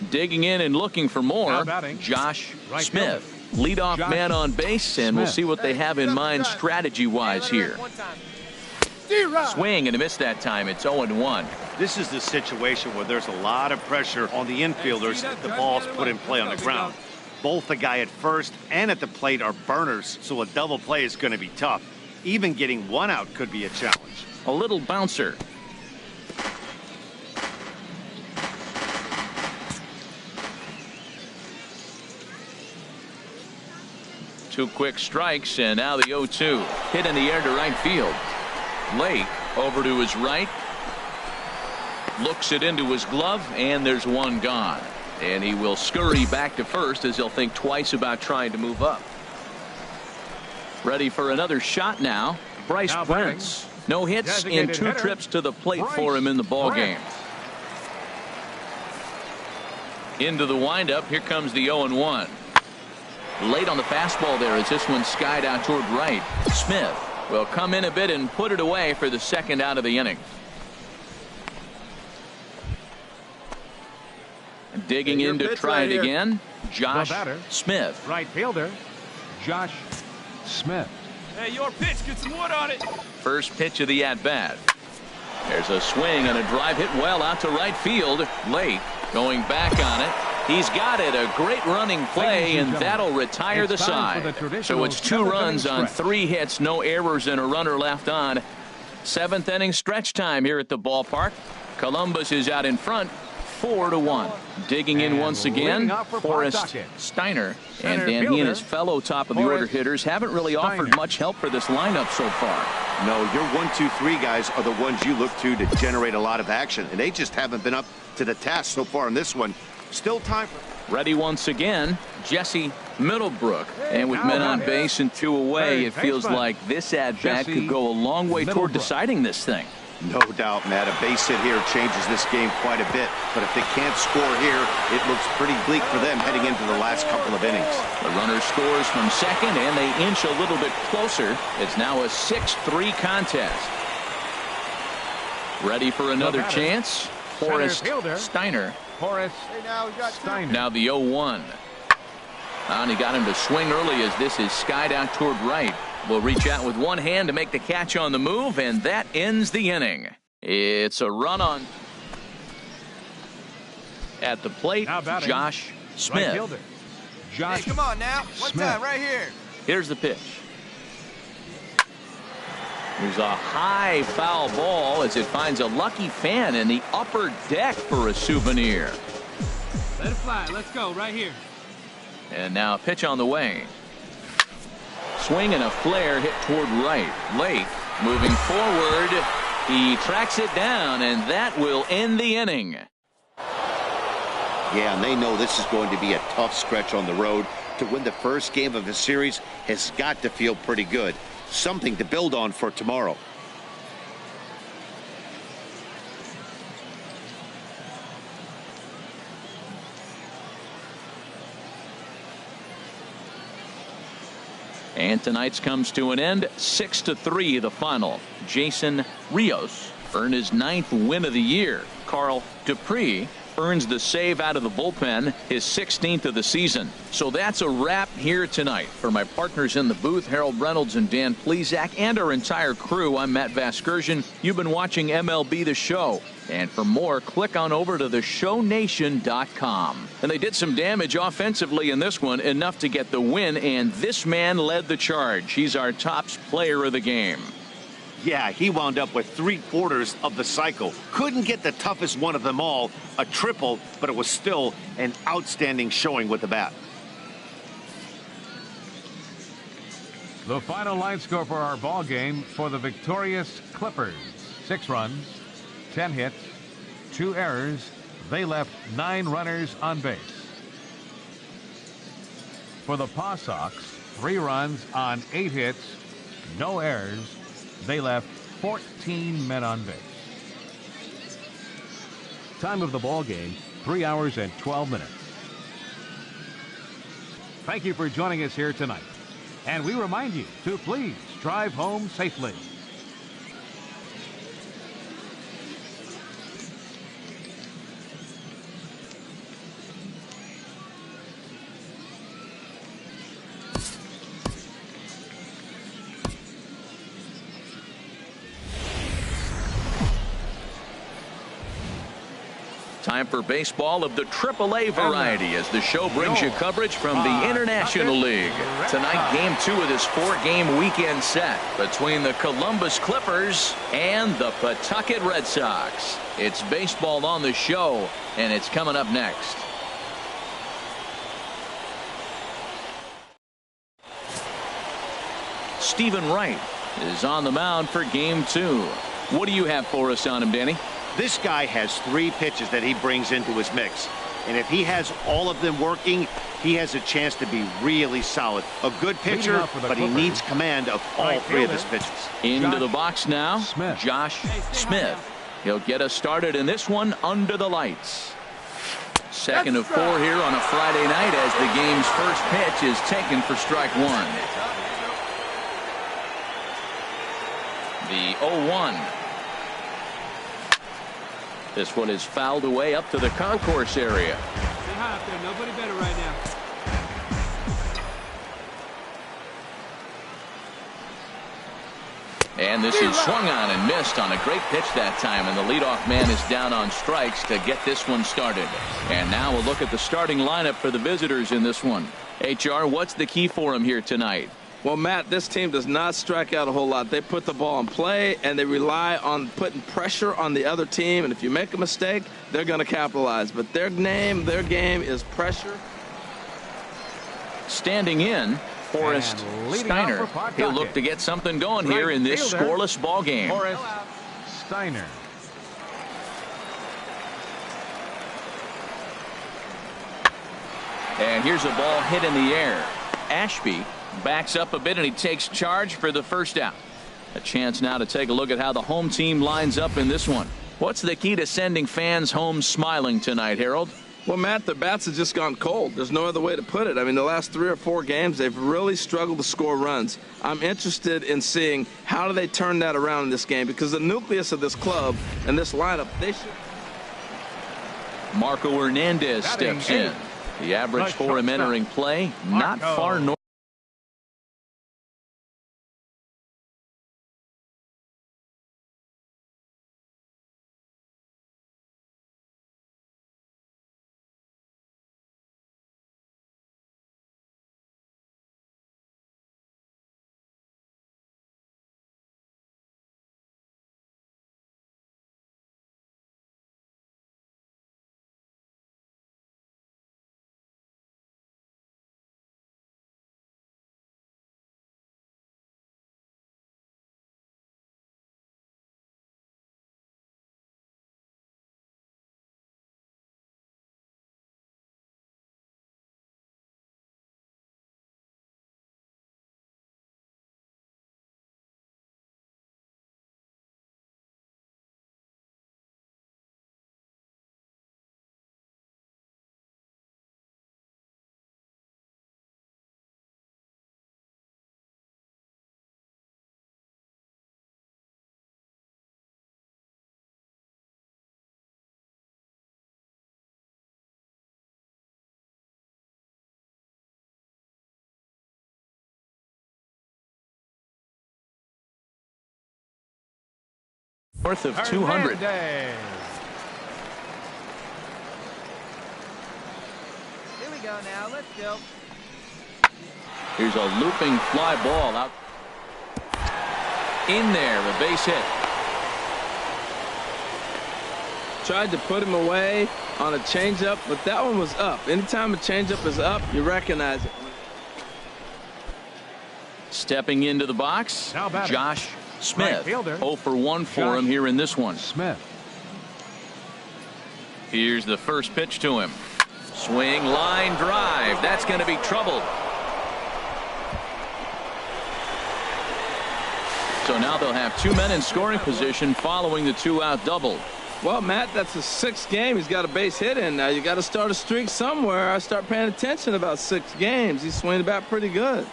Digging in and looking for more, Josh Smith. Leadoff man on base, and we'll see what they have in mind strategy-wise here. Swing and a miss that time. It's 0-1. This is the situation where there's a lot of pressure on the infielders if the ball's put in play on the ground. Both the guy at first and at the plate are burners, so a double play is going to be tough. Even getting one out could be a challenge. A little bouncer. Two quick strikes, and now the 0-2. Hit in the air to right field. Lake over to his right. Looks it into his glove, and there's one gone. And he will scurry back to first as he'll think twice about trying to move up. Ready for another shot now. Bryce Prince. No hits in 2 trips to the plate for him in the ball game. Into the windup. Here comes the 0-1. Late on the fastball there as this one skied out toward right. Smith will come in a bit and put it away for the second out of the inning. Digging in to try it again. Josh Smith. Right fielder, Josh Smith. Hey, your pitch, get some wood on it. First pitch of the at-bat. There's a swing and a drive hit well out to right field. Lake going back on it. He's got it. A great running play, and that'll retire the side. So it's 2 runs on 3 hits, no errors, and a runner left on. 7th inning stretch time here at the ballpark. Columbus is out in front, 4-1. Digging in once again, Forrest Steiner. And Dan, he and his fellow top-of-the-order hitters haven't really offered much help for this lineup so far. No, your 1, 2, 3 guys are the ones you look to generate a lot of action, and they just haven't been up to the task so far in this one. Still time for... Ready once again, Jesse Middlebrook. And with men on base and 2 away, it feels like this at-bat could go a long way toward deciding this thing. No doubt, Matt. A base hit here changes this game quite a bit. But if they can't score here, it looks pretty bleak for them heading into the last couple of innings. The runner scores from second, and they inch a little bit closer. It's now a 6-3 contest. Ready for another chance? Forrest Steiner. Now the 0-1. And he got him to swing early as this is skied out toward right. Will reach out with one hand to make the catch on the move, and that ends the inning. It's a run on at the plate. Josh Smith. Hey, come on now. One time right here. Here's the pitch. There's a high foul ball as it finds a lucky fan in the upper deck for a souvenir. Let it fly. Let's go right here. And now a pitch on the way. Swing and a flare hit toward right. Lake moving forward. He tracks it down, and that will end the inning. Yeah, and they know this is going to be a tough stretch on the road. To win the first game of the series has got to feel pretty good. Something to build on for tomorrow. And tonight's comes to an end. 6-3 the final. Jason Rios earned his 9th win of the year. Carl Dupree earns the save out of the bullpen, his 16th of the season. So that's a wrap here tonight. For my partners in the booth, Harold Reynolds and Dan Plesac, and our entire crew, I'm Matt Vasgersian. You've been watching MLB The Show. And for more, click on over to theshownation.com. And they did some damage offensively in this one, enough to get the win, and this man led the charge. He's our top player of the game. Yeah, he wound up with 3/4 of the cycle. Couldn't get the toughest one of them all, a triple, but it was still an outstanding showing with the bat. The final line score for our ball game for the victorious Clippers: 6 runs, 10 hits, 2 errors. They left 9 runners on base. For the Paw Sox, 3 runs on 8 hits, no errors. They left 14 men on base. Time of the ball game, 3 hours and 12 minutes. Thank you for joining us here tonight. And we remind you to please drive home safely. Time for baseball of the AAA variety as the show brings you coverage from the International League. Tonight, Game 2 of this 4-game weekend set between the Columbus Clippers and the Pawtucket Red Sox. It's baseball on the show, and it's coming up next. Stephen Wright is on the mound for Game 2. What do you have for us on him, Danny? This guy has 3 pitches that he brings into his mix. And if he has all of them working, he has a chance to be really solid. A good pitcher, but he needs command of all 3 of his pitches. Into the box now, Josh Smith. He'll get us started in this one under the lights. Second of 4 here on a Friday night as the game's first pitch is taken for strike 1. The 0-1. This one is fouled away up to the concourse area. Stay high up there. Nobody better right now. And this is swung on and missed on a great pitch that time. And the leadoff man is down on strikes to get this one started. And now we'll look at the starting lineup for the visitors in this one. HR, what's the key for him here tonight? Well, Matt, this team does not strike out a whole lot. They put the ball in play, and they rely on putting pressure on the other team. And if you make a mistake, they're going to capitalize. But their game is pressure. Standing in, Forrest Steiner. He'll look to get something going here in this scoreless ball game. Forrest Steiner. And here's a ball hit in the air. Ashby backs up a bit and he takes charge for the first out. A chance now to take a look at how the home team lines up in this one. What's the key to sending fans home smiling tonight, Harold? Well, Matt, their bats have just gone cold. There's no other way to put it. I mean, the last 3 or 4 games, they've really struggled to score runs. I'm interested in seeing how do they turn that around in this game, because the nucleus of this club and this lineup, they should. Marco Hernandez steps in. The average for him entering play, not far north. North of 200. Here we go now. Let's go. Here's a looping fly ball out. In there, a base hit. Tried to put him away on a changeup, but that one was up. Anytime a changeup is up, you recognize it. Stepping into the box, Josh Smith. 0 for 1 for him here in this one. Smith. Here's the first pitch to him. Swing, line drive. That's going to be trouble. So now they'll have 2 men in scoring position following the 2-out double. Well, Matt, that's the 6th game. He's got a base hit in now. You got to start a streak somewhere. I start paying attention about 6 games. He's swinging the bat pretty good.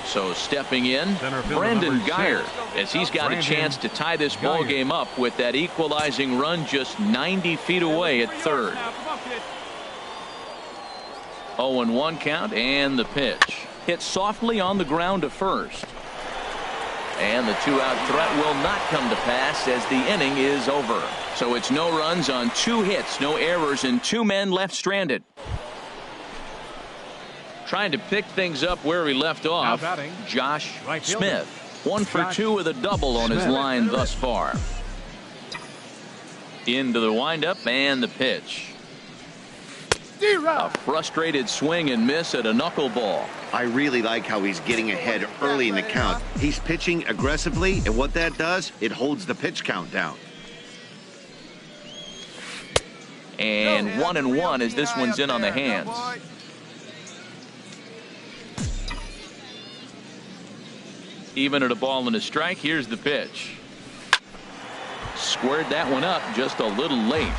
So stepping in, Brandon Geyer, as he's got a chance to tie this ball game up with that equalizing run just 90 feet away at third. 0-1 count and the pitch. Hit softly on the ground to first. And the two-out threat will not come to pass as the inning is over. So it's no runs on 2 hits, no errors, and 2 men left stranded. Trying to pick things up where he left off, Josh Smith. 1 for 2 with a double on his line thus far. Into the windup and the pitch. A frustrated swing and miss at a knuckleball. I really like how he's getting ahead early in the count. He's pitching aggressively, and what that does, it holds the pitch count down. And 1-1 as this one's in on the hands. Even at a ball and a strike, here's the pitch. Squared that one up just a little late.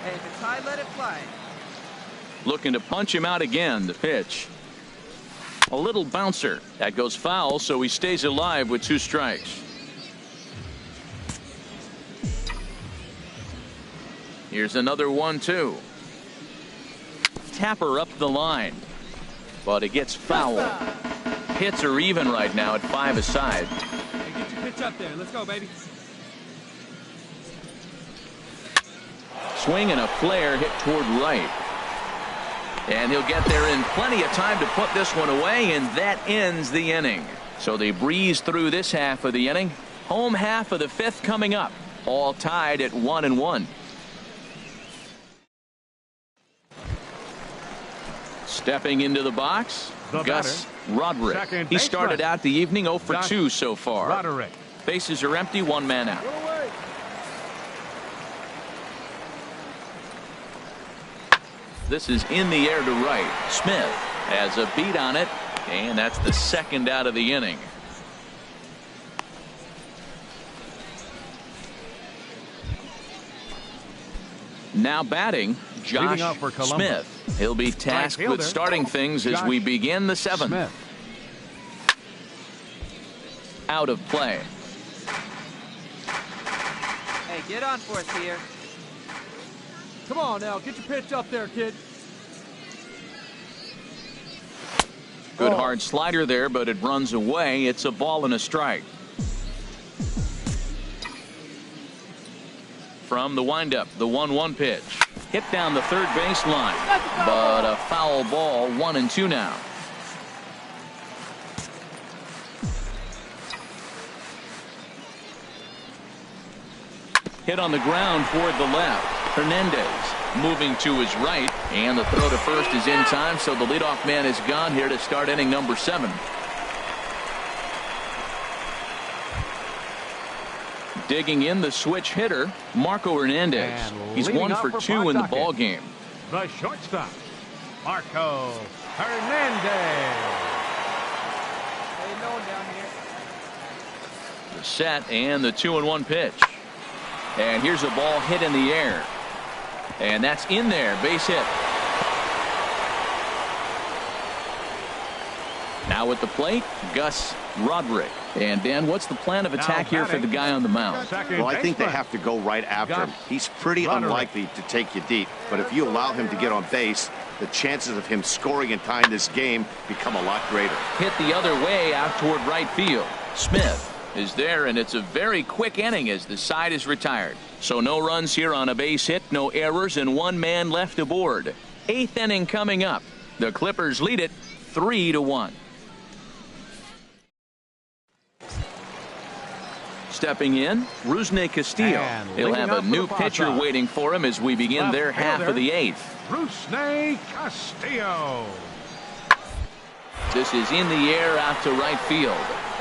Hey, if it's high, let it fly. Looking to punch him out again. The pitch. A little bouncer. That goes foul, so he stays alive with 2 strikes. Here's another 1-2. Tapper up the line, but it gets fouled. Hits are even right now at 5 aside. Hey, get your pitch up there. Let's go, baby. Swing and a flare hit toward right. And he'll get there in plenty of time to put this one away, and that ends the inning. So they breeze through this half of the inning. Home half of the 5th coming up. All tied at 1-1. Stepping into the box, Gus Roderick. He started out the evening 0 for 2 so far. Roderick. Bases are empty, 1 man out. This is in the air to right. Smith has a beat on it, and that's the 2nd out of the inning. Now batting, Josh Smith. He'll be tasked with starting things as we begin the 7th. Smith. Out of play. Hey, get on for us here. Come on now, get your pitch up there, kid. Good hard slider there, but it runs away. It's a ball and a strike. From the windup, the 1-1 pitch. Hit down the 3rd base line, but a foul ball, 1-2 now. Hit on the ground toward the left. Hernandez moving to his right, and the throw to first is in time, so the leadoff man is gone here to start inning number 7. Digging in the switch hitter, Marco Hernandez. He's 1 for 2 in the ball game. The shortstop, Marco Hernandez. How you doing down here? The set and the 2-1 pitch. And here's a ball hit in the air. And that's in there, base hit. Now at the plate, Gus Roderick. And Dan, what's the plan of attack here for the guy on the mound? Well, I think they have to go right after him. He's pretty unlikely to take you deep, but if you allow him to get on base, the chances of him scoring and tying this game become a lot greater. Hit the other way out toward right field. Smith is there, and it's a very quick inning as the side is retired. So no runs here on a base hit, no errors, and 1 man left aboard. 8th inning coming up. The Clippers lead it 3-1. Stepping in, Rusney Castillo. He'll have a new pitcher waiting for him as we begin their half of the 8th. Rusney Castillo. This is in the air out to right field.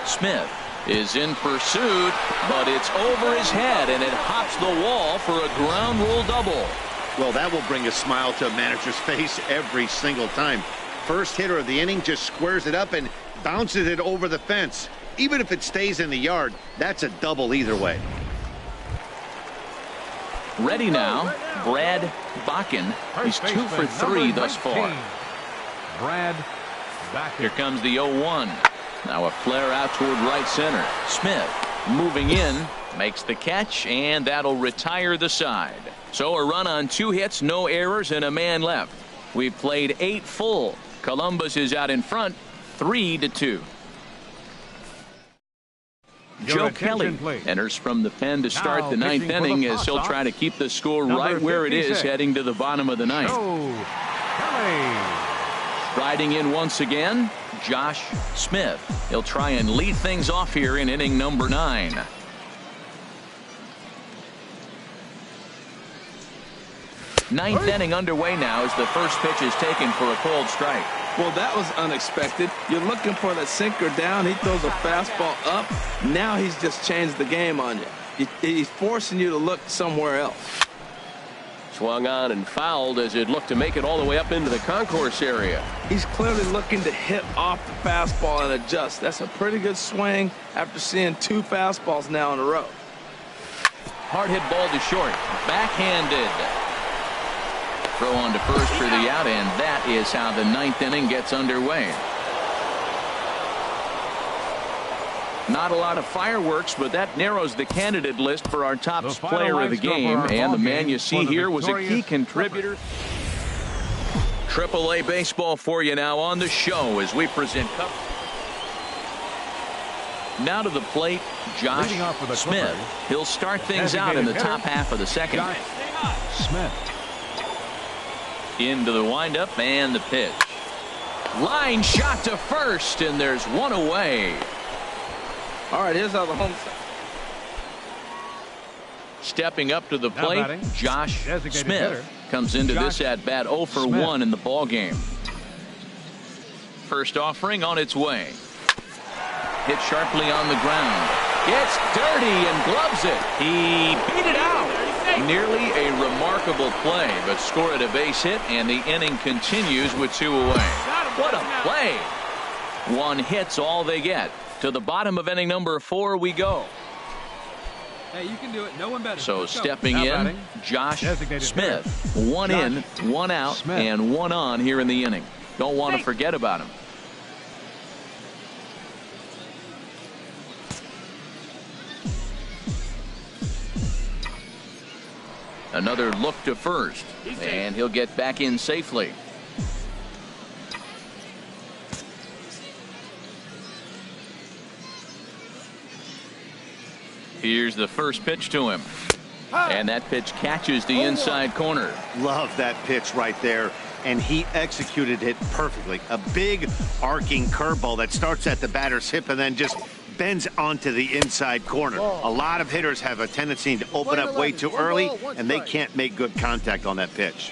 Smith is in pursuit, but it's over his head, and it hops the wall for a ground rule double. Well, that will bring a smile to a manager's face every single time. First hitter of the inning just squares it up and bounces it over the fence. Even if it stays in the yard, that's a double either way. Ready now, Brad Bakken. He's 2 for 3 thus far. Brad Bakken. Here comes the 0-1. Now a flare out toward right center. Smith moving in, makes the catch, and that'll retire the side. So a run on 2 hits, no errors, and a man left. We've played 8 full. Columbus is out in front, 3-2. Joe Kelly enters from the pen to start the 9th inning as he'll try to keep the score right where it is heading to the bottom of the 9th. Joe Kelly. Riding in once again, Josh Smith. He'll try and lead things off here in inning number 9. Ninth inning underway now as the first pitch is taken for a cold strike. Well, that was unexpected. You're looking for the sinker down. He throws a fastball up. Now he's just changed the game on you. He's forcing you to look somewhere else. Swung on and fouled as it looked to make it all the way up into the concourse area. He's clearly looking to hit off the fastball and adjust. That's a pretty good swing after seeing 2 fastballs now in a row. Hard hit ball to short. Backhanded. Throw on to first for the out, and that is how the 9th inning gets underway. Not a lot of fireworks, but that narrows the candidate list for our top The final player of the line score for game. our And the ball man game you see for the here was a key victorious contributor. AAA baseball for you now on the show as we present coverage. Now to the plate, Josh Leading off for the Smith. Clippers, He'll start things out in the designated top hitter, half of the second. Josh Smith. Into the windup and the pitch. Line shot to first, and there's one away. All right, here's how the home. Stepping up to the Now plate, batting, Josh designated Smith hitter, comes into Josh this at bat 0 for Smith. 1 in the ball game. First offering on its way. Hit sharply on the ground. Gets dirty and gloves it. He beat it out. Nearly a remarkable play, but scored a base hit, and the inning continues with 2 away. What a play. 1 hit's all they get. To the bottom of inning number 4 we go. Hey, you can do it. No one better. So Let's go. stepping Now in, batting, Josh designated Smith. hitter, 1 Josh in, 1 out, Smith. and 1 on here in the inning. Don't want to forget about him. Another look to first, and he'll get back in safely. Here's the first pitch to him. And that pitch catches the inside corner. Love that pitch right there, and he executed it perfectly. A big arcing curveball that starts at the batter's hip and then just bends onto the inside corner. A lot of hitters have a tendency to open up way too early, and they can't make good contact on that pitch.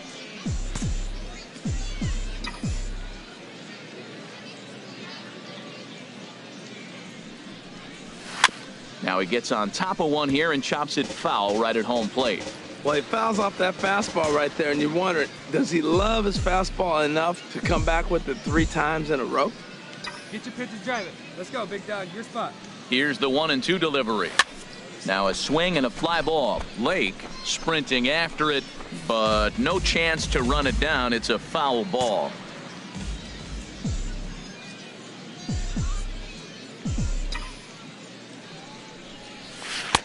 Now he gets on top of one here and chops it foul right at home plate. Well, he fouls off that fastball right there, and you wonder, does he love his fastball enough to come back with it 3 times in a row? Get your pitch and drive it. Let's go, big dog. Your spot. Here's the 1-2 delivery. Now a swing and a fly ball. Lake sprinting after it, but no chance to run it down. It's a foul ball.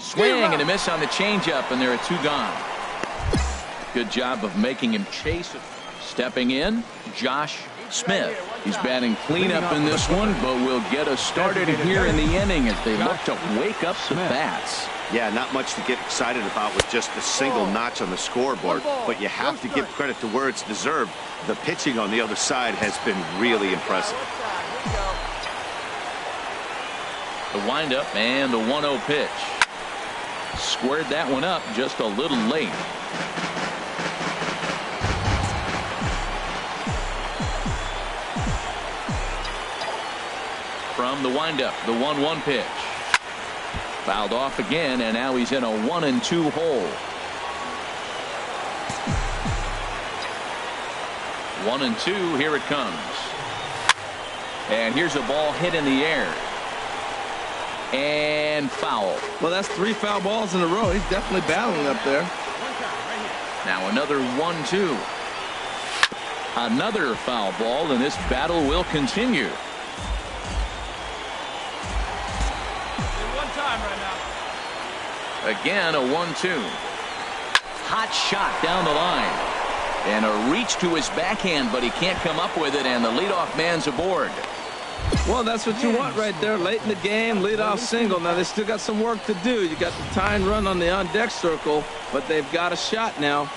Swing and a miss on the changeup, and there are 2 gone. Good job of making him chase it. Stepping in, Josh Smith. He's batting cleanup in this one, but will get us started here in the inning as they look to wake up the bats. Yeah, not much to get excited about with just a single notch on the scoreboard, but you have to give credit to where it's deserved. The pitching on the other side has been really impressive. The windup and the 1-0 pitch. Squared that one up just a little late. From the windup, the 1-1 pitch. Fouled off again, and now he's in a 1-2 hole. 1-2, here it comes. And here's a ball hit in the air. And foul. Well, that's 3 foul balls in a row. He's definitely battling up there. Now another 1-2. Another foul ball, and this battle will continue. One time right now. Again, a 1-2. Hot shot down the line. And a reach to his backhand, but he can't come up with it, and the leadoff man's aboard. Well, that's what you want right there. Late in the game, leadoff single. Now, they still got some work to do. You got the tie and run on the on-deck circle, but they've got a shot now.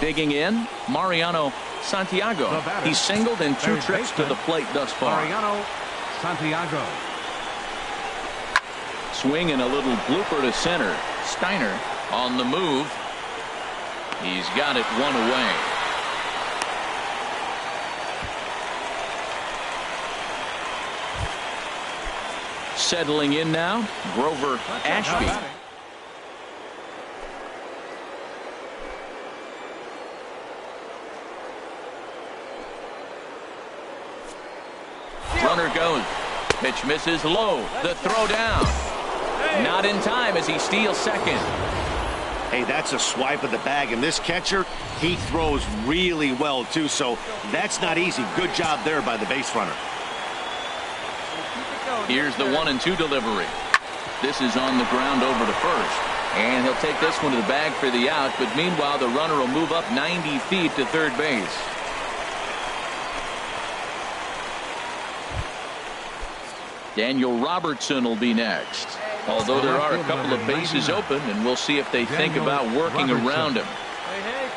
Digging in, Mariano Santiago. He's singled in 2 trips to the plate thus far. Mariano Santiago. Swing and a little blooper to center. Steiner on the move. He's got it 1 away. Settling in now, Grover Ashby. Runner goes. Pitch misses low. The throw down. Not in time as he steals second. Hey, that's a swipe of the bag, and this catcher, he throws really well, too, so that's not easy. Good job there by the base runner. Here's the 1-2 delivery. This is on the ground over to first. And he'll take this one to the bag for the out, but meanwhile the runner will move up 90 feet to third base. Daniel Robertson will be next. Although there are a couple of bases open, and we'll see if they think about working around him.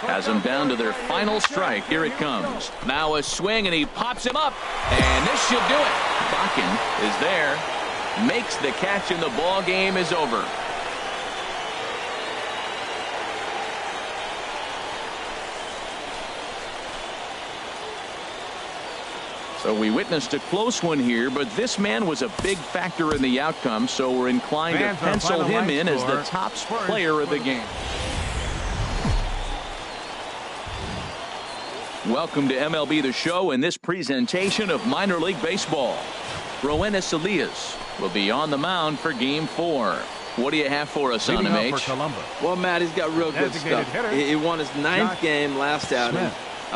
Has them down to their final strike. Here it comes. Now a swing, and he pops him up. And this should do it. Bakken is there. Makes the catch, and the ball game is over. So we witnessed a close one here, but this man was a big factor in the outcome, so we're inclined to pencil him in as the top player of the game. Welcome to MLB The Show and this presentation of minor league baseball. Roenis Elias will be on the mound for Game 4. What do you have for us on him, H? Well, Matt, he's got real good stuff. He won his 9th game last outing.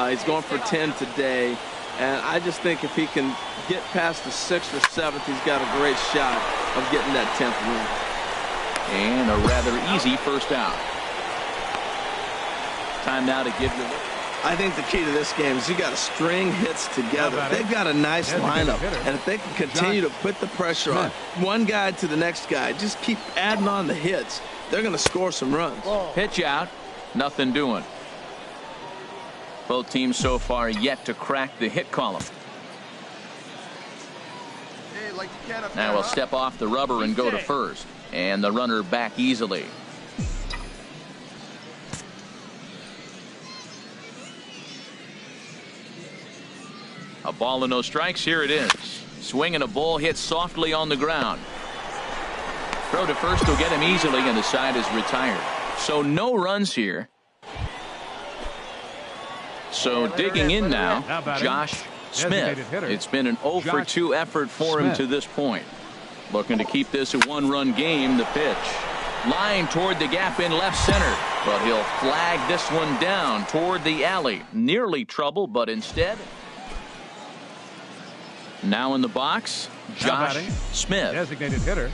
He's going for 10 today. And I just think if he can get past the 6th or 7th, he's got a great shot of getting that 10th win. And a rather easy first out. Time now to give you. I think the key to this game is you got to string hits together. They've got a nice lineup, and if they can continue to put the pressure on one guy to the next guy, just keep adding on the hits, they're going to score some runs. Pitch out, nothing doing. Both teams so far yet to crack the hit column. Now we'll step off the rubber and go to first. And the runner back easily. A ball and no strikes. Here it is. Swing and a ball hit softly on the ground. Throw to first will get him easily, and the side is retired. So no runs here. So digging in now, Josh Smith. It's been an 0 for 2 effort for him to this point. Looking to keep this a 1-run game. The pitch. Line toward the gap in left center. But he'll flag this one down toward the alley. Nearly trouble, but instead. Now in the box, Josh Smith. Designated hitter,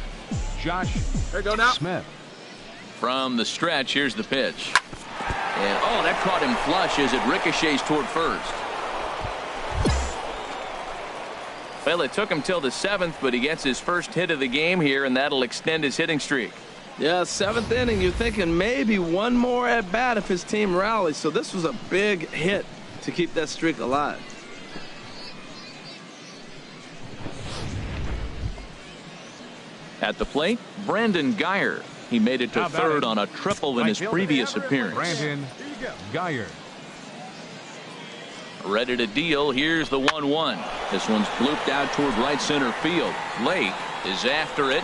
Josh Smith. From the stretch, here's the pitch. And, oh, that caught him flush as it ricochets toward first. Well, it took him till the 7th, but he gets his first hit of the game here, and that'll extend his hitting streak. Yeah, 7th inning, you're thinking maybe one more at bat if his team rallies. So this was a big hit to keep that streak alive. At the plate, Brandon Geyer. He made it to third on a triple in his previous appearance. Brandon Geyer. Ready to deal. Here's the 1-1. This one's blooped out toward right center field. Lake is after it.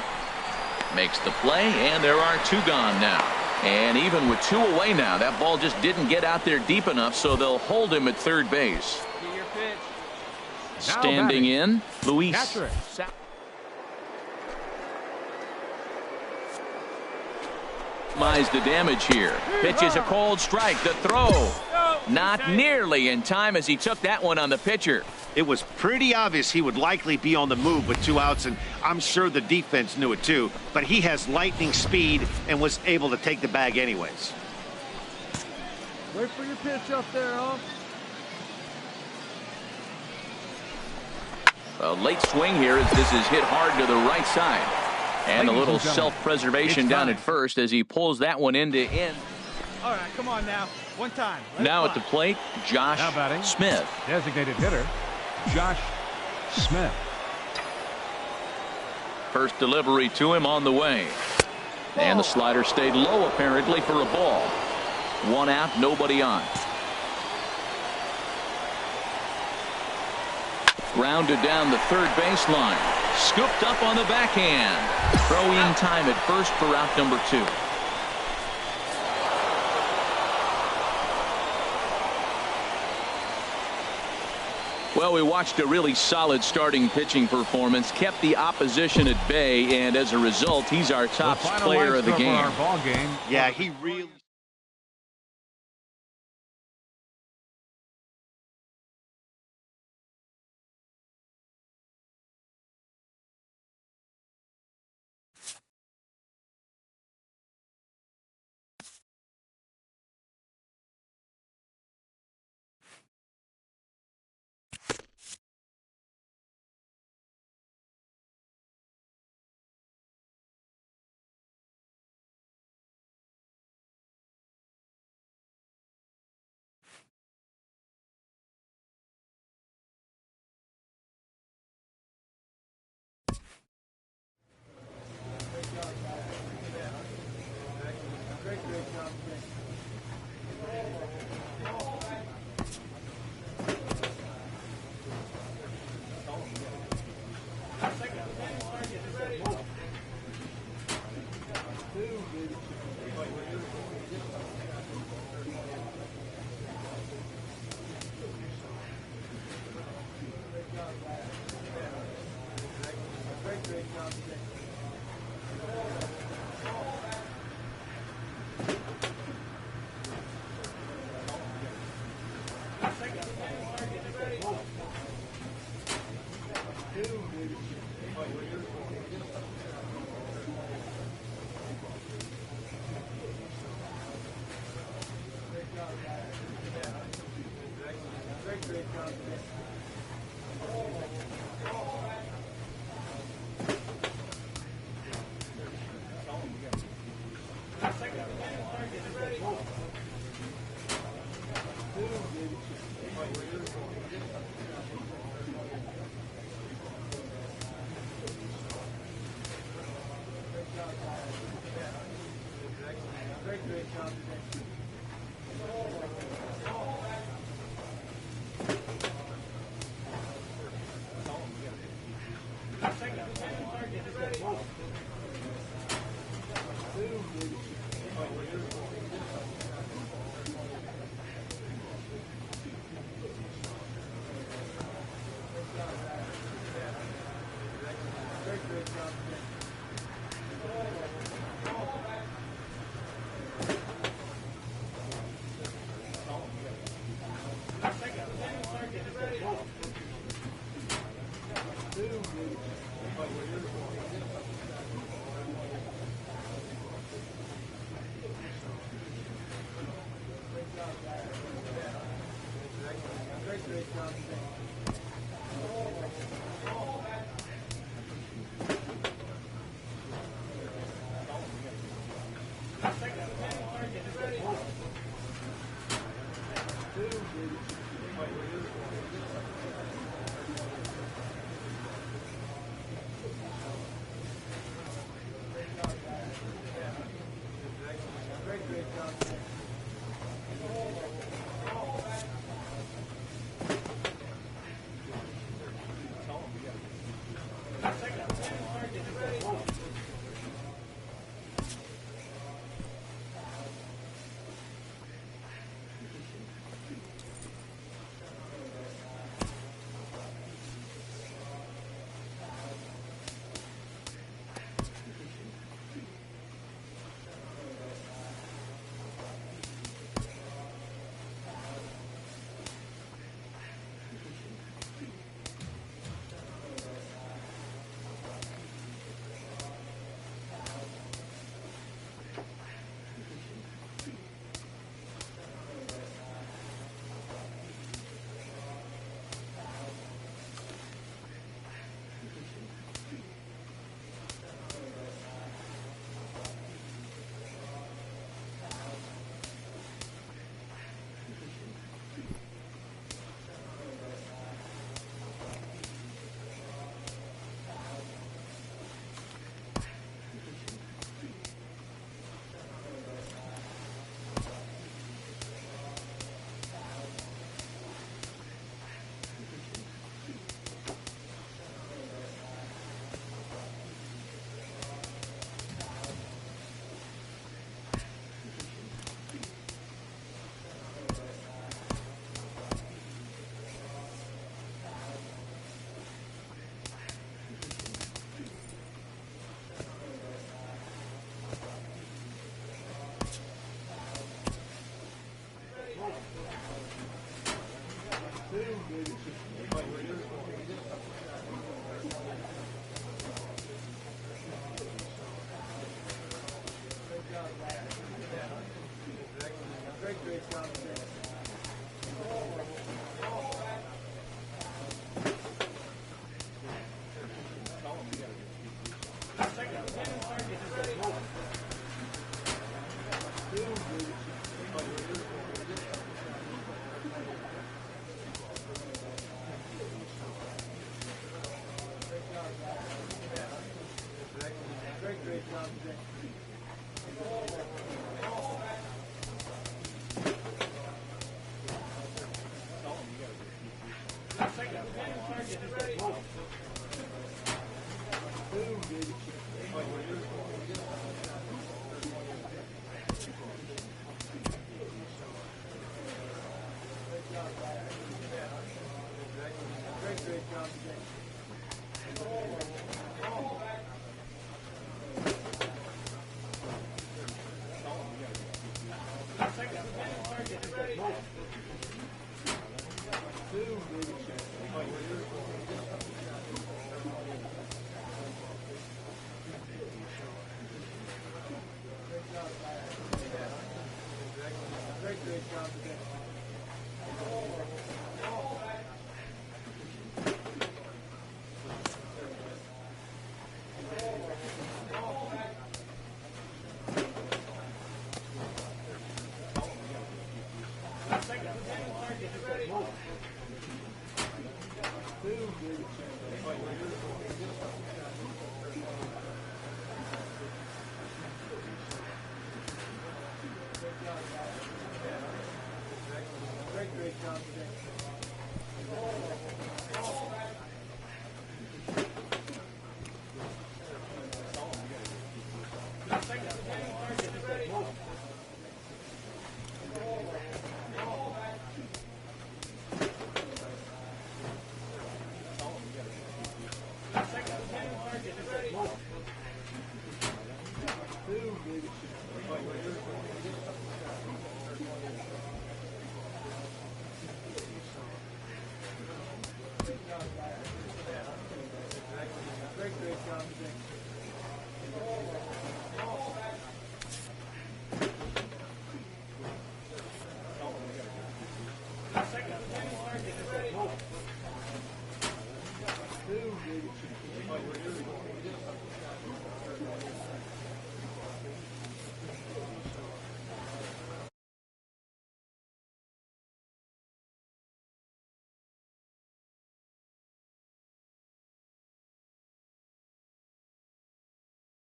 Makes the play, and there are 2 gone now. And even with 2 away now, that ball just didn't get out there deep enough, so they'll hold him at third base. Standing in, Luis. Minimize the damage here. Pitch is a cold strike. The throw not nearly in time as he took that one on the pitcher. It was pretty obvious he would likely be on the move with 2 outs, and I'm sure the defense knew it too, but he has lightning speed and was able to take the bag anyways. Wait for your pitch up there, huh? A late swing here as this is hit hard to the right side. And a little self-preservation down at first as he pulls that one into in. All right, come on now. One time. Now at the plate, Josh Smith. Designated hitter, Josh Smith. First delivery to him on the way. And the slider stayed low apparently for a ball. 1 out, nobody on. Grounded down the third baseline. Scooped up on the backhand. Throwing time at first for out number 2. Well, we watched a really solid starting pitching performance, kept the opposition at bay, and as a result, he's our top player of the game. Yeah, he really Great job today. Great job today.